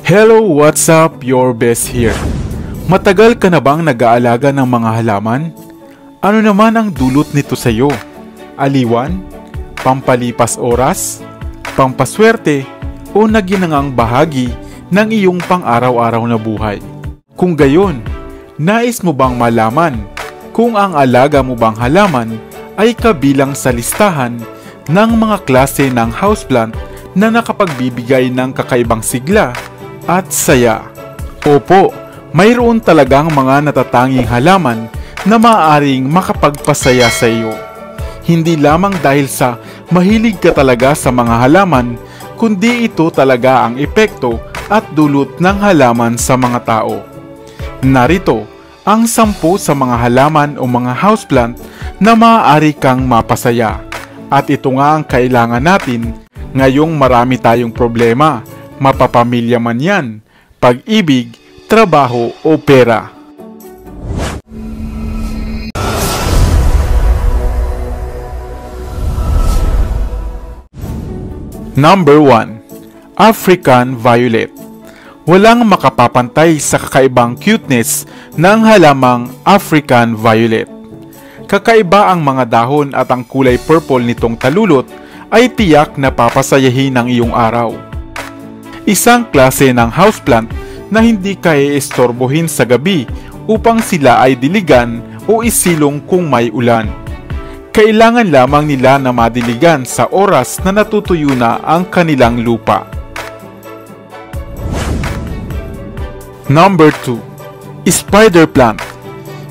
Hello, what's up? Your best here. Matagal ka na bang nag-aalaga ng mga halaman? Ano naman ang dulot nito sa iyo? Aliwan? Pampalipas oras? Pampaswerte? O naginangang bahagi ng iyong pang-araw-araw na buhay? Kung gayon, nais mo bang malaman kung ang alaga mo bang halaman ay kabilang sa listahan ng mga klase ng houseplant na nakapagbibigay ng kakaibang sigla at saya? Opo, mayroon talagang mga natatanging halaman na maaaring makapagpasaya sa iyo. Hindi lamang dahil sa mahilig ka talaga sa mga halaman, kundi ito talaga ang epekto at dulot ng halaman sa mga tao. Narito ang 10 sa mga halaman o mga houseplant na maaari kang mapasaya. At ito nga ang kailangan natin ngayong marami tayong problema, mapapamilya man yan, pag-ibig, trabaho o pera. Number 1. African Violet. Walang makapapantay sa kakaibang cuteness ng halamang African Violet. Kakaiba ang mga dahon at ang kulay purple nitong talulot ay tiyak na papasayahin ng iyong araw. Isang klase ng houseplant na hindi ka iistorbohin sa gabi upang sila ay diligan o isilong kung may ulan. Kailangan lamang nila na madiligan sa oras na natutuyo na ang kanilang lupa. Number 2. Spider Plant.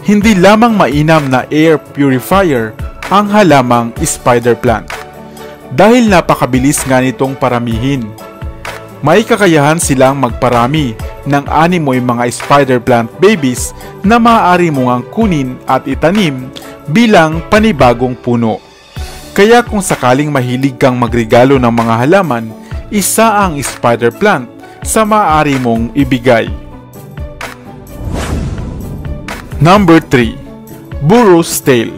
Hindi lamang mainam na air purifier ang halamang spider plant, dahil napakabilis nga nitong paramihin. May kakayahan silang magparami ng animoy mga spider plant babies na maaari mo ngang kunin at itanim bilang panibagong puno. Kaya kung sakaling mahilig kang magregalo ng mga halaman, isa ang spider plant sa maaari mong ibigay. Number 3. Burro's Tail.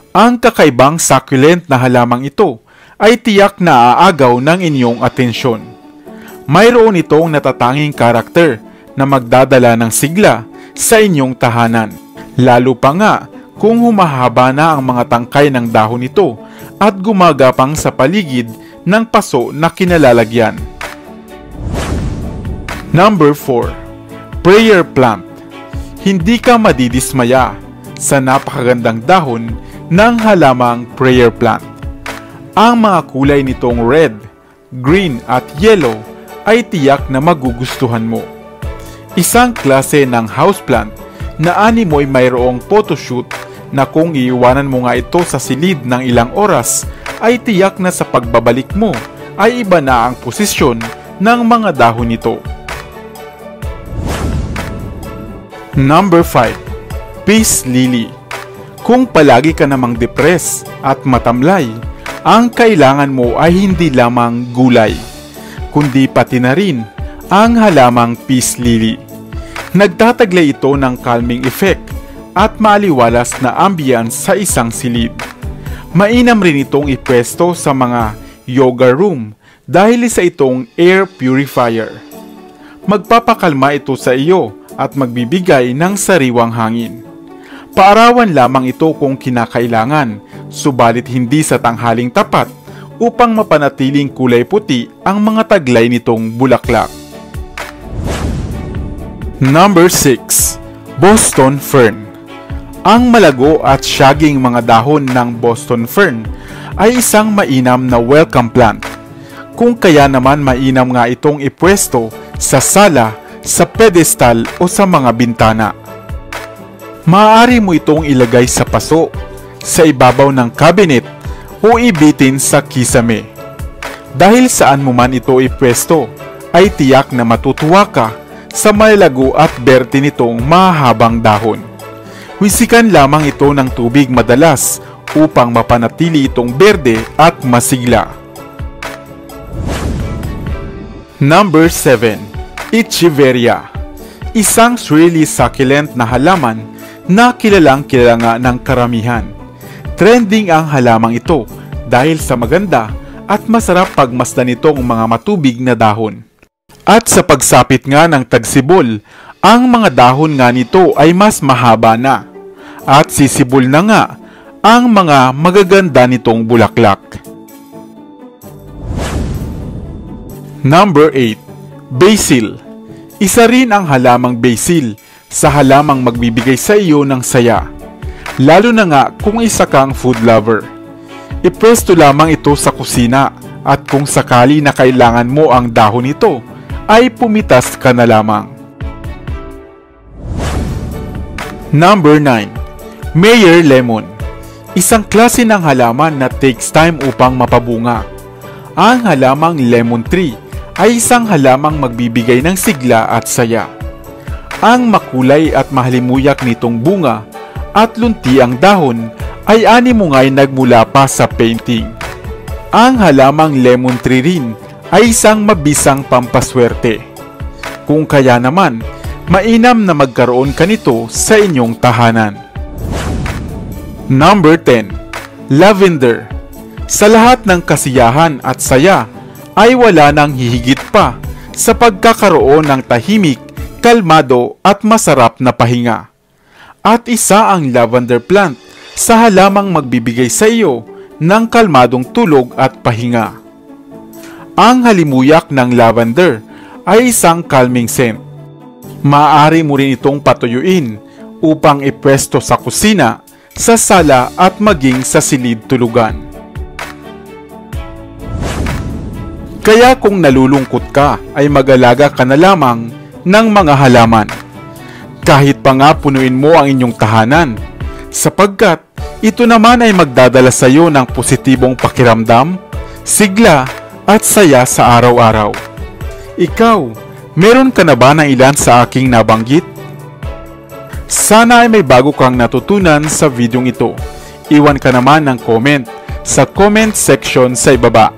Ang kakaibang succulent na halamang ito ay tiyak na aagaw ng inyong atensyon. Mayroon itong natatanging karakter na magdadala ng sigla sa inyong tahanan. Lalo pa nga kung humahaba na ang mga tangkay ng dahon nito at gumagapang sa paligid ng paso na kinalalagyan. Number 4. Prayer Plant. Hindi ka madidismaya sa napakagandang dahon ng halamang prayer plant. Ang mga kulay nitong red, green at yellow ay tiyak na magugustuhan mo. Isang klase ng houseplant na animoy mayroong photoshoot na kung iiwanan mo nga ito sa silid ng ilang oras ay tiyak na sa pagbabalik mo ay iba na ang posisyon ng mga dahon nito. Number 5. Peace Lily. Kung palagi ka namang depressed at matamlay, ang kailangan mo ay hindi lamang gulay, kundi pati na rin ang halamang Peace Lily. Nagtataglay ito ng calming effect at maaliwalas na ambience sa isang silid. Mainam rin itong ipwesto sa mga yoga room dahil isa itong air purifier. Magpapakalma ito sa iyo at magbibigay ng sariwang hangin. Paarawan lamang ito kung kinakailangan, subalit hindi sa tanghaling tapat upang mapanatiling kulay puti ang mga taglay nitong bulaklak. Number 6. Boston Fern. Ang malago at shagging mga dahon ng Boston Fern ay isang mainam na welcome plant. Kung kaya naman mainam nga itong ipwesto sa sala, sa pedestal o sa mga bintana. Maaari mo itong ilagay sa paso, sa ibabaw ng cabinet o ibitin sa kisame. Dahil saan mo man ito ipwesto, ay tiyak na matutuwa ka sa malalago at berte nitong mahabang dahon. Wisikan lamang ito ng tubig madalas upang mapanatili itong berde at masigla. Number 7. Echeveria. Isang really succulent na halaman na kilalang kilala nga ng karamihan. Trending ang halamang ito dahil sa maganda at masarap pagmasdan nitong mga matubig na dahon. At sa pagsapit nga ng tagsibol, ang mga dahon nga nito ay mas mahaba na. At sisibol na nga ang mga magaganda nitong bulaklak. Number 8. Basil. Isa rin ang halamang basil sa halamang magbibigay sa iyo ng saya. Lalo na nga kung isa kang food lover. Ipwesto lamang ito sa kusina at kung sakali na kailangan mo ang dahon nito, ay pumitas ka na lamang. Number 9. Meyer lemon. Isang klase ng halaman na takes time upang mapabunga. Ang halamang lemon tree ay isang halamang magbibigay ng sigla at saya. Ang makulay at mahalimuyak nitong bunga at lunti ang dahon ay animungay nagmula pa sa painting. Ang halamang lemon tree rin ay isang mabisang pampaswerte. Kung kaya naman, mainam na magkaroon ka nito sa inyong tahanan. Number 10. Lavender. Sa lahat ng kasiyahan at saya, ay wala nang hihigit pa sa pagkakaroon ng tahimik, kalmado at masarap na pahinga. At isa ang lavender plant sa halamang magbibigay sa iyo ng kalmadong tulog at pahinga. Ang halimuyak ng lavender ay isang calming scent. Maaari mo rin itong patuyuin upang ipwesto sa kusina, sa sala at maging sa silid tulugan. Kaya kung nalulungkot ka ay mag-alaga ka na lamang ng mga halaman. Kahit pa nga punuin mo ang inyong tahanan, sapagkat ito naman ay magdadala sa iyo ng positibong pakiramdam, sigla at saya sa araw-araw. Ikaw, meron ka na ba ng ilan sa aking nabanggit? Sana ay may bago kang natutunan sa videong ito. Iwan ka naman ng comment sa comment section sa ibaba.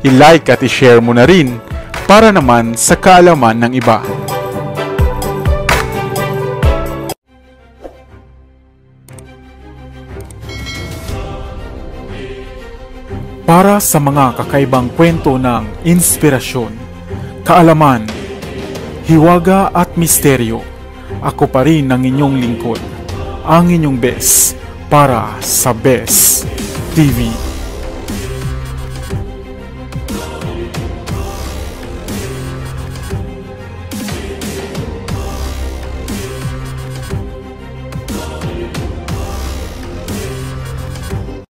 I-like at i-share mo na rin para naman sa kaalaman ng iba. Para sa mga kakaibang kwento ng inspirasyon, kaalaman, hiwaga at misteryo, ako pa rin ang inyong lingkod, ang inyong best para sa Best TV.